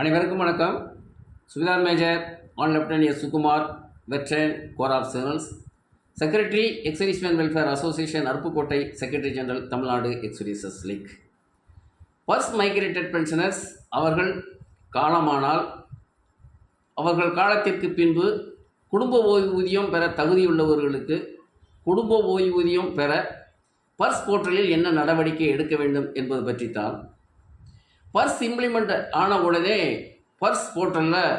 அனைவருக்கும் வணக்கம். சுவிதார் major and lieutenant S Sukumar, veteran, corps of signals, secretary ex servicemen welfare association, Aruppukottai, secretary general, Tamil Nadu ex services league. SPARSH migrated pensioners அவர்கள் காலமானால் அவர்கள் காலத்திற்கு பின்பு குடும்ப ஓய்வூதியம் பெற தகுதியுள்ளவர்களுக்கு குடும்ப ஓய்வூதியம் பெற பர்ஸ் போர்ட்டலில் என்ன நடவடிக்கை எடுக்க வேண்டும் என்பது பற்றித்தான். பர்ஸ் இம்ப்ளிமெண்ட் ஆன உடனே பர்ஸ் போர்ட்டலில்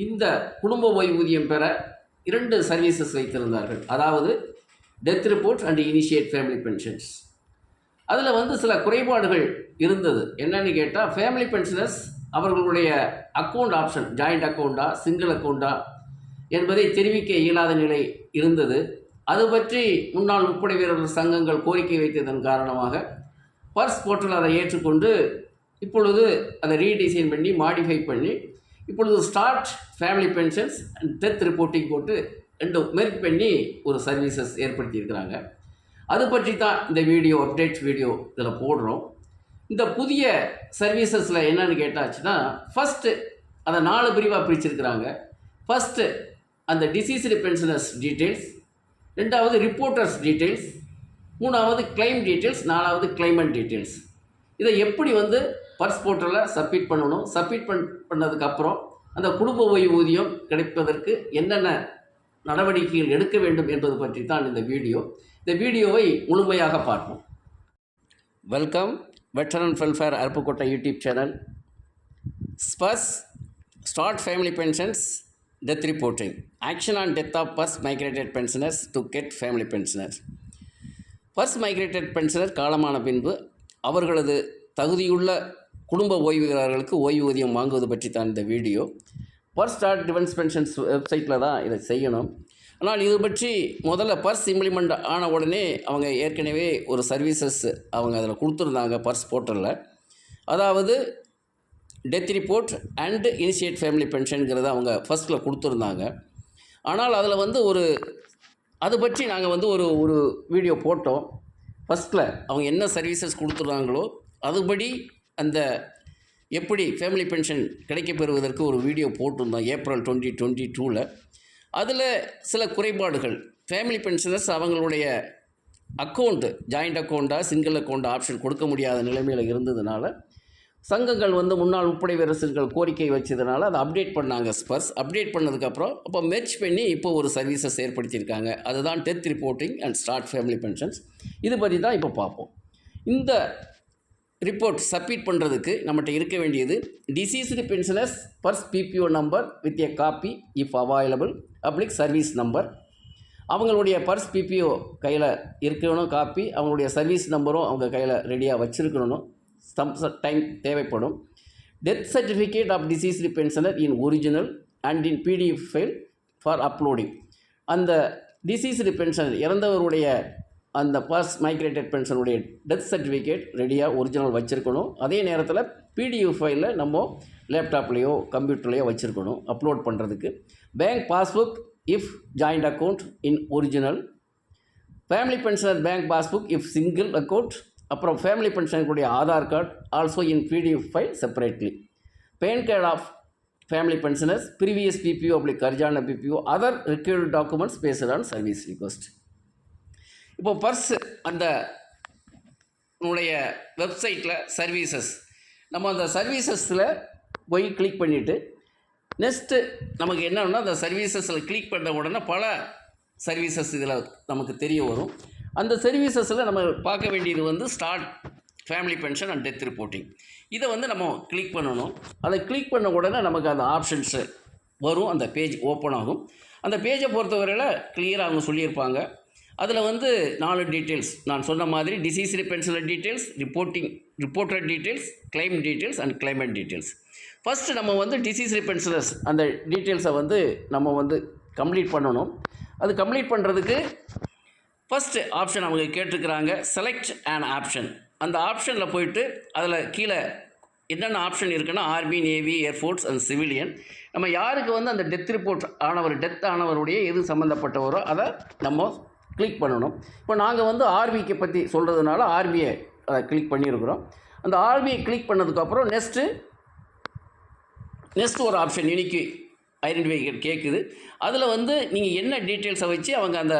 இந்த குடும்ப ஓய்வூதியம் பெற 2 சர்வீசஸ் வைத்திருந்தார்கள். அதாவது death report and initiate family pensions. அதில் சில குறைபாடுகள் இருந்தது. என்னன்னு கேட்டால், ஃபேமிலி பென்ஷனர்ஸ் அவர்களுடைய அக்கௌண்ட் ஆப்ஷன் ஜாயிண்ட் அக்கௌண்டா சிங்கிள் அக்கௌண்டா என்பதை தெரிவிக்க இயலாத நிலை இருந்தது. அது பற்றி முன்னாள் முப்படை வீரர்கள் சங்கங்கள் கோரிக்கை வைத்ததன் காரணமாக பர்ஸ் போர்ட்டல் அதை ஏற்றுக்கொண்டு இப்பொழுது அதை ரீடிசைன் பண்ணி மாடிஃபை பண்ணி இப்பொழுது start family pensions and death reporting போட்டு 2 மெர்ஜ் பண்ணி ஒரு சர்வீசஸ் ஏற்படுத்தியிருக்கிறாங்க. அது பற்றி தான் இந்த வீடியோ அப்டேட்ஸ் வீடியோ இதில் போடுறோம். இந்த புதிய சர்வீசஸில் என்னென்னு கேட்டாச்சுன்னா, ஃபஸ்ட்டு அதை 4 பிரிவாக பிரிச்சிருக்கிறாங்க. ஃபஸ்ட்டு அந்த டிசீஸ்டு பென்ஷனர்ஸ் டீட்டெயில்ஸ், 2வது ரிப்போர்ட்டர்ஸ் டீட்டெயில்ஸ், 3வது கிளைம் டீட்டெயில்ஸ், 4வது கிளைமண்ட் டீட்டெயில்ஸ். இதை எப்படி பர்ஸ் போர்ட்டலில் சப்மிட் பண்ணணும், சப்மிட் பண்ணதுக்கப்புறம் அந்த குடும்ப ஓய்வூதியம் கிடைப்பதற்கு என்னென்ன நடவடிக்கைகள் எடுக்க வேண்டும் என்பது பற்றி தான் இந்த வீடியோ. இந்த வீடியோவை முழுமையாக பார்ப்போம். Welcome. Veteran welfare Aruppukottai YouTube channel. SPARSH start family pensions death reporting, action on death of SPARSH migrated pensioners to get family pensioners. SPARSH migrated pensioner காலமான பின்பு அவர்களது தகுதியுள்ள குடும்ப ஓய்வூதியர்களுக்கு ஓய்வூதியம் வாங்குவது பற்றி தான் இந்த video. Purse start defence pensions வெப்சைட்டில் தான் இதை செய்யணும். ஆனால் இது பற்றி முதல்ல பர்ஸ் இம்ப்ளிமெண்ட் ஆன உடனே அவங்க ஏற்கனவே ஒரு சர்வீசஸ் அவங்க அதில் கொடுத்துருந்தாங்க பர்ஸ் போர்ட்டலில். அதாவது death report and initiate family பென்ஷனுங்கிறத அவங்க ஃபஸ்ட்டில் கொடுத்துருந்தாங்க. ஆனால் அதில் ஒரு அது பற்றி நாங்கள் ஒரு வீடியோ போட்டோம். ஃபஸ்ட்டில் அவங்க என்ன சர்வீசஸ் கொடுத்துருந்தாங்களோ அதுபடி அந்த எப்படி ஃபேமிலி பென்ஷன் கிடைக்க பெறுவதற்கு ஒரு வீடியோ போட்டிருந்தோம் ஏப்ரல் 2022. அதில் சில குறைபாடுகள், ஃபேமிலி பென்ஷனர்ஸ் அவங்களுடைய அக்கௌண்ட்டு ஜாயிண்ட் அக்கௌண்ட்டா சிங்கிள் அக்கௌண்ட் ஆப்ஷன் கொடுக்க முடியாத நிலைமையில் இருந்ததுனால சங்கங்கள் முன்னாள் முப்படை வீரர்கள் கோரிக்கை வச்சதுனால அதை அப்டேட் பண்ணாங்க. ஸ்பர்ஸ் அப்டேட் பண்ணதுக்கப்புறம் அப்போ மெர்ஜ் பண்ணி இப்போ ஒரு சர்வீசஸ் ஏற்படுத்தியிருக்காங்க. அதுதான் death reporting and start family pensions. இது பற்றி தான் இப்போ பார்ப்போம். இந்த ரிப்போர்ட் சப்மிட் பண்ணுறதுக்கு நம்மகிட்ட இருக்க வேண்டியது deceased pensioners SPARSH PPO number with a copy if available public service number. அவங்களுடைய பர்ஸ் பிபிஓ கையில் இருக்கணும் காப்பி, அவங்களுடைய சர்வீஸ் நம்பரும் அவங்க கையில் ரெடியாக வச்சுருக்கணும். சம் டைம் தேவைப்படும். Death certificate of deceased pensioner in original and in PDF file for uploading. அந்த டிசீஸ்டு பென்ஷனர் இறந்தவருடைய அந்த பர்ஸ் மைக்ரேட்டட் பென்ஷனுடைய டெத் சர்டிஃபிகேட் ரெடியாக ஒரிஜினல் வச்சுருக்கணும். அதே நேரத்தில் பிடிஎஃப் ஃபைலில் நம்ம லேப்டாப்லேயோ கம்ப்யூட்டர்லேயோ வச்சுருக்கணும் அப்லோட் பண்ணுறதுக்கு. Bank passbook if joint account in original, family pensioner bank passbook if single account, அப்புறம் ஃபேமிலி பென்ஷனுடைய Aadhaar card also in PDF file separately, PAN card of family pensioners, previous PPO அப்படி கர்ஜான PPO, other required documents based on service request. இப்போ பர்ஸ் அந்த உடைய வெப்சைட்டில் services நம்ம அந்த சர்வீசஸில் போய் கிளிக் பண்ணிவிட்டு நெக்ஸ்ட்டு நமக்கு என்னன்னா அந்த சர்வீசஸில் கிளிக் பண்ண உடனே பல சர்வீசஸ் இதில் நமக்கு தெரிய வரும். அந்த சர்வீசஸில் நம்ம பார்க்க வேண்டியது start family pension and death reporting. இதை நம்ம கிளிக் பண்ணணும். அதை கிளிக் பண்ண உடனே நமக்கு அந்த ஆப்ஷன்ஸு வரும். அந்த பேஜ் ஓப்பன் ஆகும். அந்த பேஜை பொறுத்தவரையில் கிளியராக அவங்க சொல்லியிருப்பாங்க. அதில் 4 டீட்டெயில்ஸ் நான் சொன்ன மாதிரி deceased pensioner details, reporter details, claim details and கிளைமண்ட் details. First நம்ம டிசீஸ்டு பென்ஷனர்ஸ் அந்த டீட்டெயில்ஸை நம்ம கம்ப்ளீட் பண்ணணும். அது கம்ப்ளீட் பண்ணுறதுக்கு ஃபஸ்ட்டு ஆப்ஷன் அவங்க கேட்டிருக்கிறாங்க, செலக்ட் அண்ட் ஆப்ஷன். அந்த ஆப்ஷனில் போயிட்டு அதில் கீழே என்னென்ன ஆப்ஷன் இருக்குன்னா army, navy, air force and civilian. நம்ம யாருக்கு அந்த டெத் ரிப்போர்ட் டெத் ஆனவருடைய எது சம்மந்தப்பட்டவரோ அதை நம்ம கிளிக் பண்ணணும். இப்போ நாங்கள் ஆர்மிக்கு பற்றி சொல்கிறதுனால ஆர்மியை அதை கிளிக் பண்ணியிருக்கிறோம். அந்த ஆர்மியை கிளிக் பண்ணதுக்கப்புறம் நெக்ஸ்ட்டு நெக்ஸ்ட் ஒரு ஆப்ஷன் யூனிக் ஐடென்டிஃபிகேட் கேட்குது. அதில் வந்து நீங்கள் என்ன டீட்டெயில்ஸை வச்சு அவங்க அந்த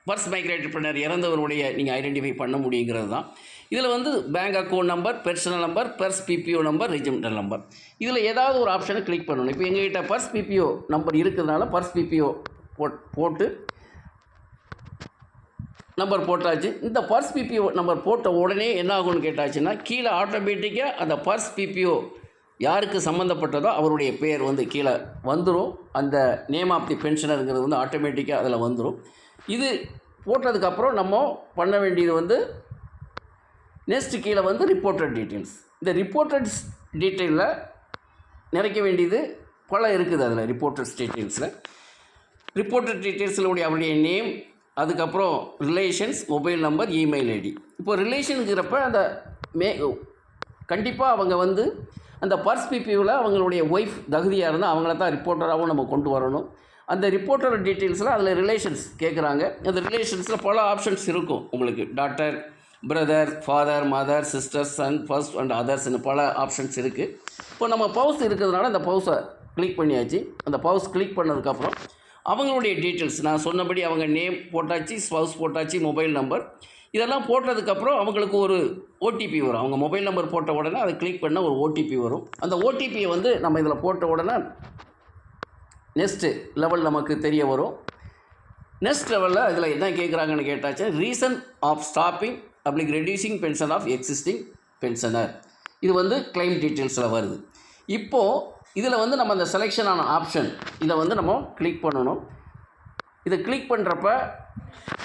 பர்ஸ் மைக்ரேட்டட் பண்ணர் இறந்தவருடைய நீங்கள் ஐடென்டிஃபை பண்ண முடியுங்கிறது தான். இதில் வந்து bank account number, personal number, purse PPO number, regimental number, இதில் ஏதாவது ஒரு ஆப்ஷனை கிளிக் பண்ணணும். இப்போ எங்ககிட்ட பர்ஸ் பிபிஓ நம்பர் இருக்கிறதுனால பர்ஸ் பிபிஓ போட்டு நம்பர் போட்டாச்சு. இந்த பர்ஸ் பிபிஓ நம்பர் போட்ட உடனே என்ன ஆகும்னு கேட்டாச்சுன்னா கீழே ஆட்டோமேட்டிக்காக அந்த பர்ஸ் பிபிஓ யாருக்கு சம்மந்தப்பட்டதோ அவருடைய பேர் வந்து கீழே வந்துடும். அந்த நேம் ஆஃப் தி பென்ஷனருங்கிறது வந்து ஆட்டோமேட்டிக்காக அதில் வந்துடும். இது போட்டதுக்கப்புறம் நம்ம பண்ண வேண்டியது வந்து நெக்ஸ்ட்டு கீழே வந்து ரிப்போர்ட்டட் டீட்டெயில்ஸ். இந்த ரிப்போர்ட்டட் டீட்டெயிலில் நிறைக்க வேண்டியது பல இருக்குது. அதில் ரிப்போர்ட்டட் டீட்டெயில்ஸில் அவருடைய நேம், அதுக்கப்புறம் relations, mobile number, email ID. இப்போ ரிலேஷனுங்கிறப்ப அந்த கண்டிப்பாக அவங்க வந்து அந்த பர்ஸ் பிபியூவில் அவங்களுடைய ஒய்ஃப் தகுதியாக இருந்தால் அவங்கள தான் ரிப்போர்ட்டராகவும் நம்ம கொண்டு வரணும். அந்த ரிப்போர்ட்டர் டீட்டெயில்ஸில் அதில் ரிலேஷன்ஸ் கேட்குறாங்க. அந்த ரிலேஷன்ஸில் பல ஆப்ஷன்ஸ் இருக்கும் உங்களுக்கு. Daughter, brother, father, mother, sister, son, first and அதர்ஸ்னு பல ஆப்ஷன்ஸ் இருக்குது. இப்போ நம்ம பவுஸ் இருக்கிறதுனால அந்த பவுஸை கிளிக் பண்ணியாச்சு. அந்த பவுஸ் கிளிக் பண்ணதுக்கப்புறம் அவங்களுடைய டீட்டெயில்ஸ் நான் சொன்னபடி அவங்க நேம் போட்டாச்சு, ஸ்பவுஸ் போட்டாச்சு, மொபைல் நம்பர் இதெல்லாம் போட்டதுக்கப்புறம் அவங்களுக்கு ஒரு ஓடிபி வரும். அவங்க மொபைல் நம்பர் போட்ட உடனே அதை கிளிக் பண்ண ஒரு ஓடிபி வரும். அந்த ஓடிபியை வந்து நம்ம இதில் போட்ட உடனே நெக்ஸ்ட்டு லெவல் நமக்கு தெரிய வரும். நெக்ஸ்ட் லெவலில் இதில் என்ன கேட்குறாங்கன்னு கேட்டாச்சு, reason of stopping reducing pension of existing pensioner. இது வந்து கிளைம் டீட்டெயில்ஸில் வருது. இப்போது இதில் வந்து நம்ம அந்த செலெக்ஷன் ஆன ஆப்ஷன் இதை வந்து நம்ம கிளிக் பண்ணணும். இதை கிளிக் பண்ணுறப்ப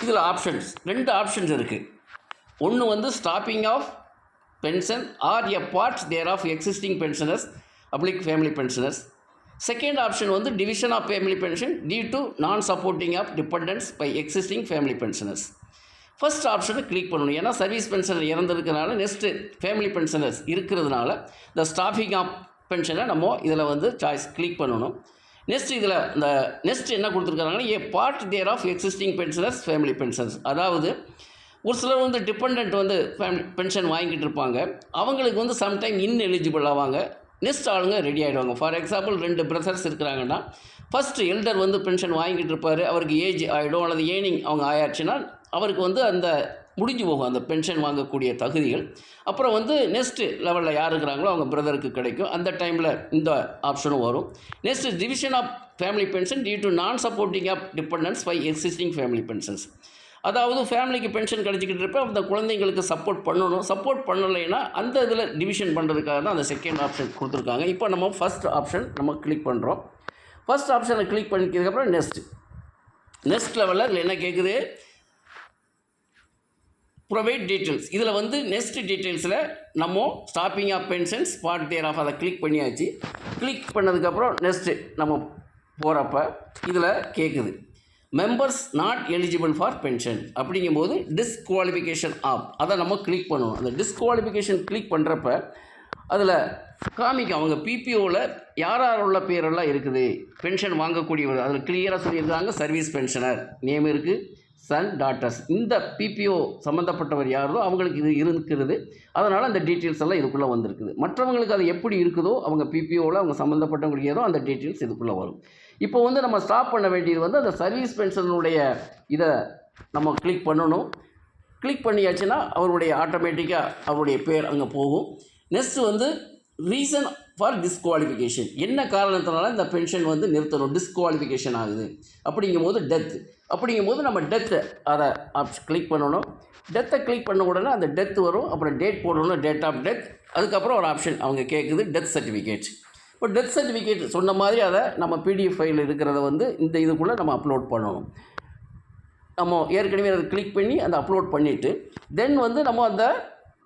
இதில் ஆப்ஷன்ஸ் 2 ஆப்ஷன்ஸ் இருக்குது. ஒன்று வந்து stopping of pension or a part thereof existing pensioners family pensioners. Second option வந்து division of family pension due to non supporting of dependence by existing family pensioners. First ஆப்ஷனை click பண்ணணும். ஏன்னா service pensioner இறந்துருக்கிறதுனால next family pensioners இருக்கிறதுனால இந்த stopping of பென்ஷனை நம்ம இதில் வந்து சாய்ஸ் கிளிக் பண்ணணும். நெக்ஸ்ட் இதில் இந்த நெக்ஸ்ட் என்ன கொடுத்துருக்காங்கன்னா a part thereof existing pensioners family pensions. அதாவது ஒரு சிலர் வந்து டிபெண்ட் வந்து ஃபேமிலி பென்ஷன் வாங்கிட்டு இருப்பாங்க. அவங்களுக்கு வந்து சம்டைம் இன்எலிஜிபிள் ஆவாங்க. நெக்ஸ்ட் ஆளுங்க ரெடி ஆகிடுவாங்க. ஃபார் எக்ஸாம்பிள் 2 பிரதர்ஸ் இருக்கிறாங்கன்னா ஃபஸ்ட்டு எல்டர் வந்து பென்ஷன் வாங்கிட்டு இருப்பார். அவருக்கு ஏஜ் ஆகிடும் அல்லது ஏர்னிங் அவங்க ஆயாச்சுன்னா அவருக்கு வந்து அந்த முடிஞ்சு போகும் அந்த பென்ஷன் வாங்கக்கூடிய தகுதிகள். அப்புறம் வந்து நெக்ஸ்ட்டு லெவலில் யார் இருக்கிறாங்களோ அவங்க பிரதருக்கு கிடைக்கும். அந்த டைமில் இந்த ஆப்ஷனும் வரும். Next division of family pension due to non supporting of dependence by existing family pensions. அதாவது ஃபேமிலிக்கு பென்ஷன் கிடச்சிக்கிட்டு இருப்ப அந்த குழந்தைங்களுக்கு சப்போர்ட் பண்ணணும். சப்போர்ட் பண்ணலைன்னா அந்த இதில் டிவிஷன் பண்ணுறதுக்காக தான் அந்த செகண்ட் ஆப்ஷன் கொடுத்துருக்காங்க. இப்போ நம்ம ஃபஸ்ட் ஆப்ஷன் நம்ம கிளிக் பண்ணுறோம். ஃபஸ்ட் ஆப்ஷனை கிளிக் பண்ணிக்கிறதுக்கப்புறம் நெக்ஸ்ட் லெவலில் இதில் என்ன கேட்குது, ப்ரொவைட் டீட்டெயில்ஸ். இதில் வந்து நெக்ஸ்ட் டீட்டெயில்ஸில் நம்ம stopping of pensions part thereof அதை கிளிக் பண்ணியாச்சு. கிளிக் பண்ணதுக்கப்புறம் நெக்ஸ்ட்டு நம்ம போகிறப்ப இதில் கேட்குது members not eligible for pension அப்படிங்கும்போது டிஸ்குவாலிஃபிகேஷன் ஆப் அதை நம்ம கிளிக் பண்ணணும். அந்த டிஸ்குவாலிஃபிகேஷன் கிளிக் பண்ணுறப்ப அதில் காமிக்கும் அவங்க பிபிஓவில் யார் உள்ள பேரெல்லாம் இருக்குது பென்ஷன் வாங்கக்கூடியவர். அதில் கிளியராக சொல்லியிருக்காங்க சர்வீஸ் பென்ஷனர் நேம் இருக்குது, சன், டாட்டர்ஸ். இந்த பிபிஓ சம்மந்தப்பட்டவர் யாரோ அவங்களுக்கு இது இருக்கிறது. அதனால் அந்த டீட்டெயில்ஸ் எல்லாம் இதுக்குள்ளே வந்திருக்குது. மற்றவங்களுக்கு அது எப்படி இருக்குதோ அவங்க பிபிஓவில் அவங்க சம்மந்தப்பட்டவங்களுக்கு ஏதோ அந்த டீட்டெயில்ஸ் இதுக்குள்ளே வரும். இப்போ வந்து நம்ம ஸ்டாப் பண்ண வேண்டியது வந்து அந்த சர்வீஸ் பென்ஷனுடைய இதை நம்ம கிளிக் பண்ணணும். கிளிக் பண்ணியாச்சுன்னா அவருடைய ஆட்டோமேட்டிக்காக அவருடைய பேர் அங்கே போகும். நெக்ஸ்ட்டு வந்து ரீசன் ஃபார் டிஸ்குவாலிஃபிகேஷன், என்ன காரணத்தினால இந்த பென்ஷன் வந்து நிறுத்தணும், டிஸ்குவாலிஃபிகேஷன் ஆகுது அப்படிங்கும்போது டெத். அப்படிங்கும்போது நம்ம டெத்தை அதை கிளிக் பண்ணணும். டெத்தை கிளிக் பண்ண உடனே அந்த டெத் வரும். அப்புறம் டேட் போடணும், டேட் ஆஃப் டெத். அதுக்கப்புறம் ஒரு ஆப்ஷன் அவங்க கேட்குது டெத் சர்டிஃபிகேட். இப்போ டெத் சர்டிஃபிகேட் சொன்ன மாதிரி அதை நம்ம பிடிஎஃப் ஃபைல் இருக்கிறத வந்து இந்த இதுக்குள்ளே நம்ம அப்லோட் பண்ணணும். நம்ம ஏற்கனவே அதை கிளிக் பண்ணி அந்த அப்லோட் பண்ணிவிட்டு தென் வந்து நம்ம அந்த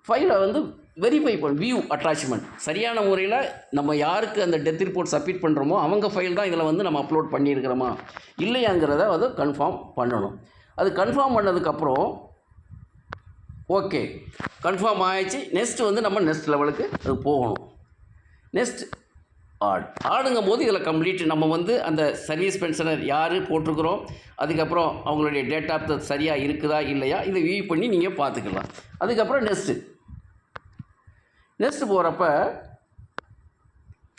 ஃபைலை வந்து வெரிஃபை பண்ண வியூ அட்டாச்மெண்ட் சரியான முறையில் நம்ம யாருக்கு அந்த டெத் ரிப்போர்ட் சப்மிட் பண்ணுறோமோ அவங்க ஃபைல் தான் இதில் வந்து நம்ம அப்லோட் பண்ணியிருக்கிறோமா இல்லையாங்கிறத அதை கன்ஃபார்ம் பண்ணணும். அது கன்ஃபார்ம் பண்ணதுக்கப்புறம் ஓகே கன்ஃபார்ம் ஆகிடுச்சு. நெக்ஸ்ட்டு வந்து நம்ம நெக்ஸ்ட் லெவலுக்கு அது போகணும். நெக்ஸ்ட் ஆடுங்கும் போது இதில் கம்ப்ளீட் நம்ம வந்து அந்த சர்வீஸ் பென்ஷனர் யார் போட்டிருக்கிறோம், அதுக்கப்புறம் அவங்களுடைய டேட் ஆஃப் பர்த் சரியாக இருக்குதா இல்லையா இதை வியூ பண்ணி நீங்கள் பார்த்துக்கலாம். அதுக்கப்புறம் நெக்ஸ்ட்டு போகிறப்ப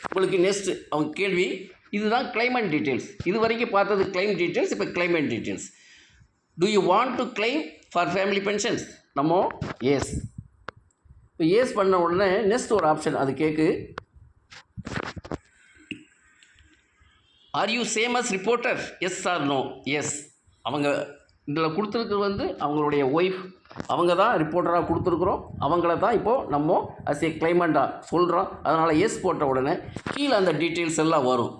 உங்களுக்கு நெக்ஸ்ட் அவங்க கேள்வி இதுதான் கிளைமேட் டீட்டெயில்ஸ். இது வரைக்கும் பார்த்தது கிளைம் டீட்டெயில்ஸ். இப்போ claimant details. Do you want to claim for family pensions? நம்ம எஸ். இப்போ எஸ் பண்ண உடனே நெக்ஸ்ட் ஒரு ஆப்ஷன் அது கேட்கு. Are you same as reporter? Yes or no? Yes. அவங்க இதில் கொடுத்துருக்கு அவங்களுடைய ஒய்ஃப், அவங்க தான் ரிப்போர்ட்டராக கொடுத்துருக்குறோம். அவங்கள தான் இப்போது நம்ம அஸ் ஏ கிளைமண்டாக சொல்கிறோம். அதனால் எஸ் போட்ட உடனே கீழே அந்த டீட்டெயில்ஸ் எல்லாம் வரும்.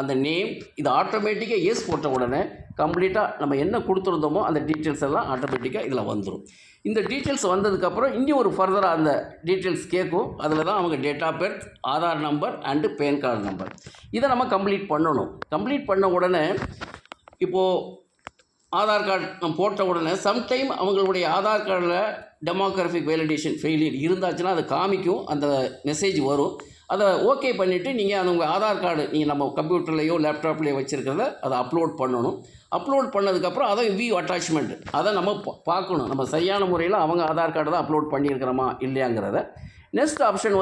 அந்த நேம் இது ஆட்டோமேட்டிக்காக எஸ் போட்ட உடனே கம்ப்ளீட்டாக நம்ம என்ன கொடுத்துருந்தோமோ அந்த டீட்டெயில்ஸ் எல்லாம் ஆட்டோமேட்டிக்காக இதில் வந்துடும். இந்த டீட்டெயில்ஸ் வந்ததுக்கப்புறம் இன்னும் ஒரு ஃபர்தராக அந்த டீட்டெயில்ஸ் கேட்கும். அதில் தான் அவங்க date of birth, Aadhaar number and PAN card number இதை நம்ம கம்ப்ளீட் பண்ணணும். கம்ப்ளீட் பண்ண உடனே இப்போது ஆதார் கார்டு நம்ம போட்ட உடனே சம்டைம் அவங்களுடைய ஆதார் கார்டில் டெமோகிராஃபிக் வேலிடேஷன் ஃபெயிலியர் இருந்தாச்சுன்னா அதை காமிக்கும், அந்த மெசேஜ் வரும். அதை ஓகே பண்ணிவிட்டு நீங்கள் அந்த உங்கள் ஆதார் கார்டு நீங்கள் நம்ம கம்ப்யூட்டர்லேயோ லேப்டாப்லேயோ வச்சுருக்கிறத அதை அப்லோட் பண்ணணும். அப்லோட் பண்ணதுக்கப்புறம் அதை வியூ அட்டாச்மெண்ட் அதை நம்ம பார்க்கணும். நம்ம சரியான முறையில் அவங்க ஆதார் கார்டு தான் அப்லோட் பண்ணியிருக்கிறோமா இல்லையாங்கிறத. நெக்ஸ்ட் ஆப்ஷன்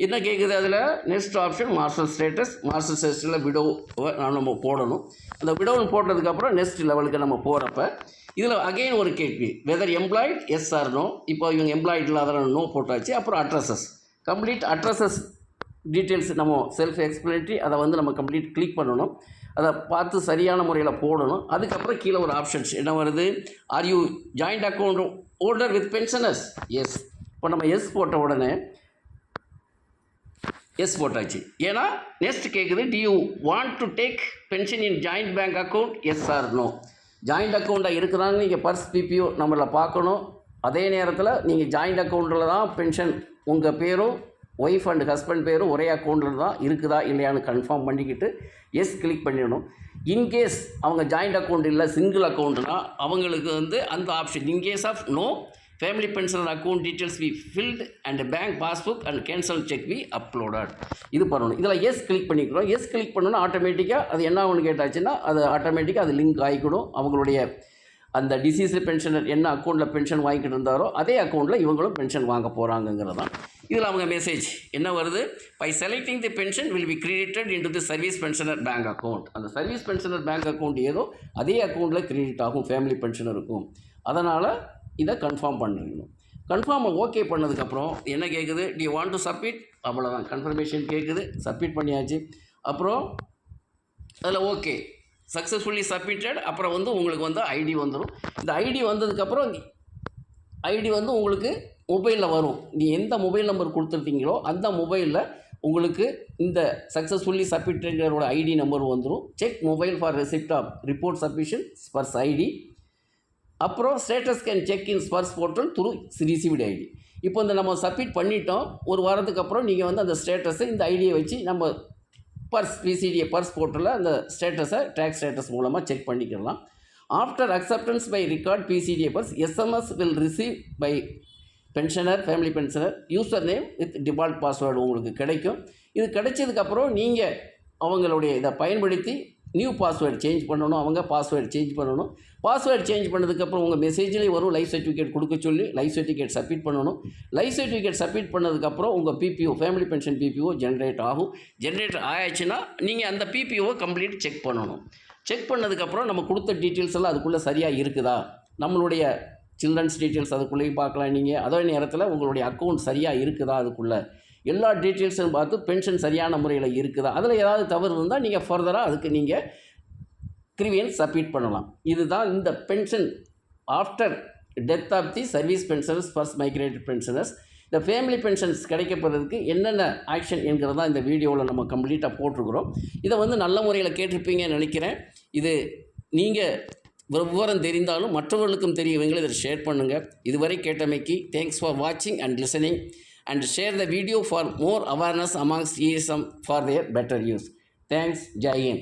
என்ன கேட்குது அதில்? Next option marital status. Marital ஸ்டேட்டஸில் விடோவை நம்ம போடணும். அந்த விடோன்னு போட்டதுக்கப்புறம் நெக்ஸ்ட் லெவலுக்கு நம்ம போகிறப்ப இதில் அகெயின் ஒரு கேள்வி, whether employed yes or no. இப்போ இவங்க எம்ப்ளாய்ட் இல்லாத நோ போட்டாச்சு. அப்புறம் அட்ரஸஸ், கம்ப்ளீட் அட்ரஸஸ் டீட்டெயில்ஸ் நம்ம செல்ஃப் எக்ஸ்பிளேட்டரி அதை நம்ம கம்ப்ளீட் கிளிக் பண்ணணும். அதை பார்த்து சரியான முறையில் போடணும். அதுக்கப்புறம் கீழே ஒரு ஆப்ஷன்ஸ் என்ன வருது? Are you joint account holder with pensioners? Yes. இப்போ நம்ம எஸ் போட்ட உடனே எஸ் போட்டாச்சு. ஏன்னா நெக்ஸ்ட் கேட்குது, do you want to take pension in joint bank account? Yes or no. Joint அக்கௌண்ட்டாக இருக்கிறாங்க. நீங்கள் பர்ஸ் பிபிஓ நம்மளை பார்க்கணும். அதே நேரத்தில் நீங்கள் ஜாயிண்ட் அக்கௌண்ட்டில் தான் பென்ஷன் உங்கள் பேரும் ஒய்ஃப் அண்ட் ஹஸ்பண்ட் பேரும் ஒரே அக்கௌண்ட்டில் தான் இருக்குதா இல்லையான்னு கன்ஃபார்ம் பண்ணிக்கிட்டு எஸ் கிளிக் பண்ணிடணும். இன்கேஸ் அவங்க ஜாயிண்ட் அக்கௌண்ட் இல்லை சிங்கிள் அக்கௌண்ட்னா அவங்களுக்கு அந்த option in case of no family pension account details we filled and bank passbook and cancel cheque we uploaded இது பண்ணணும். இதில் எஸ் கிளிக் பண்ணிக்கிறோம். எஸ் கிளிக் பண்ணோன்னா ஆட்டோமேட்டிக்காக அது என்ன ஒன்று கேட்டாச்சுன்னா அது ஆட்டோமேட்டிக்காக அது லிங்க் ஆகிக்கணும். அவங்களுடைய அந்த டிசீஸ் பென்ஷனர் என்ன அக்கௌண்ட்டில் பென்ஷன் வாங்கிக்கிட்டு இருந்தாரோ அதே அக்கௌண்ட்டில் இவங்களும் பென்ஷன் வாங்க போகிறாங்கங்கிறது தான். இதில் அவங்க மெசேஜ் என்ன வருது? By selecting the pension will be credited into the service pensioner bank account. அந்த சர்வீஸ் பென்ஷனர் பேங்க் அக்கௌண்ட் ஏதோ அதே அக்கௌண்ட்டில் கிரெடிட் ஆகும் ஃபேமிலி பென்ஷனருக்கும். அதனால் இதை கன்ஃபார்ம் பண்ணிடணும். கன்ஃபார்மை ஓகே பண்ணதுக்கப்புறம் என்ன கேட்குது? Do you want to submit? அவ்வளோதான், கன்ஃபர்மேஷன் கேட்குது. சப்மிட் பண்ணியாச்சு. அப்புறம் அதில் ஓகே சக்ஸஸ்ஃபுல்லி சப்மிட்டட். அப்புறம் உங்களுக்கு ஐடி வந்துடும். இந்த ஐடி வந்ததுக்கப்புறம் ஐடி உங்களுக்கு மொபைலில் வரும். நீ எந்த மொபைல் நம்பர் கொடுத்துருக்கீங்களோ அந்த மொபைலில் உங்களுக்கு இந்த சக்ஸஸ்ஃபுல்லி சப்மிட்டடோட ஐடி நம்பர் வந்துடும். Check mobile for receipt of report submission SPARSH ID. அப்புறம் status can check in SPARSH portal through received ID. இப்போ நம்ம சப்மிட் பண்ணிட்டோம். ஒரு வாரத்துக்கு அப்புறம் நீங்கள் அந்த ஸ்டேட்டஸை இந்த ஐடியை வச்சு நம்ம பர்ஸ் பிசிடிஏ பர்ஸ் போர்ட்டலில் அந்த ஸ்டேட்டஸை டேக்ஸ் ஸ்டேட்டஸ் மூலமாக செக் பண்ணிக்கலாம். After acceptance by record PCDA Sparsh SMS will receive by pensioner family pensioner user name with default password உங்களுக்கு கிடைக்கும். இது கிடைச்சதுக்கப்புறம் நீங்கள் அவங்களுடைய இதை பயன்படுத்தி நியூ பாஸ்வேர்டு சேஞ்ச் பண்ணணும். அவங்க பாஸ்வேர்டு சேஞ்ச் பண்ணணும். பாஸ்வேர்டு சேஞ்ச் பண்ணதுக்கப்புறம் உங்கள் மெசேஜ்லேயே வரும் லைஃப் சர்டிஃபிகேட் கொடுக்க சொல்லி லைஃப் சர்டிஃபிகேட் சப்மிட் பண்ணணும். லைஃப் சர்டிஃபிகேட் சப்மிட் பண்ணதுக்கப்புறம் உங்கள் PPO family pension PPO generate ஆகும். ஜென்ரேட் ஆயிடுச்சுன்னா நீங்கள் அந்த பிபிஓவை கம்ப்ளீட் செக் பண்ணணும். செக் பண்ணதுக்கப்புறம் நம்ம கொடுத்த டீட்டெயில்ஸ் எல்லாம் அதுக்குள்ளே சரியாக இருக்குதா, நம்மளுடைய சில்ட்ரன்ஸ் டீட்டெயில்ஸ் அதுக்குள்ளேயும் பார்க்கலாம். நீங்கள் அதே நேரத்தில் உங்களுடைய அக்கௌண்ட் சரியாக இருக்குதா, அதுக்குள்ளே எல்லா டீட்டெயில்ஸும் பார்த்து பென்ஷன் சரியான முறையில் இருக்குதா, அதில் ஏதாவது தவறு இருந்தால் நீங்கள் ஃபர்தராக அதுக்கு நீங்கள் கிரிவியன்ஸ் சப்மிட் பண்ணலாம். இதுதான் இந்த pension after death of the service pensioners first migrated pensioners. இந்த ஃபேமிலி பென்ஷன்ஸ் கிடைக்கப்படுறதுக்கு என்னென்ன ஆக்ஷன் என்கிறதா இந்த வீடியோவில் நம்ம கம்ப்ளீட்டாக போட்டிருக்கிறோம். இதை நல்ல முறையில் கேட்டிருப்பீங்கன்னு நினைக்கிறேன். இது நீங்கள் விவரம் தெரிந்தாலும் மற்றவர்களுக்கும் தெரியவங்களை இதை ஷேர் பண்ணுங்கள். இதுவரை கேட்டமைக்கு தேங்க்ஸ் ஃபார் வாட்சிங் and listening and share the video for more awareness amongst ESM for their better use. Thanks. Jai Hind.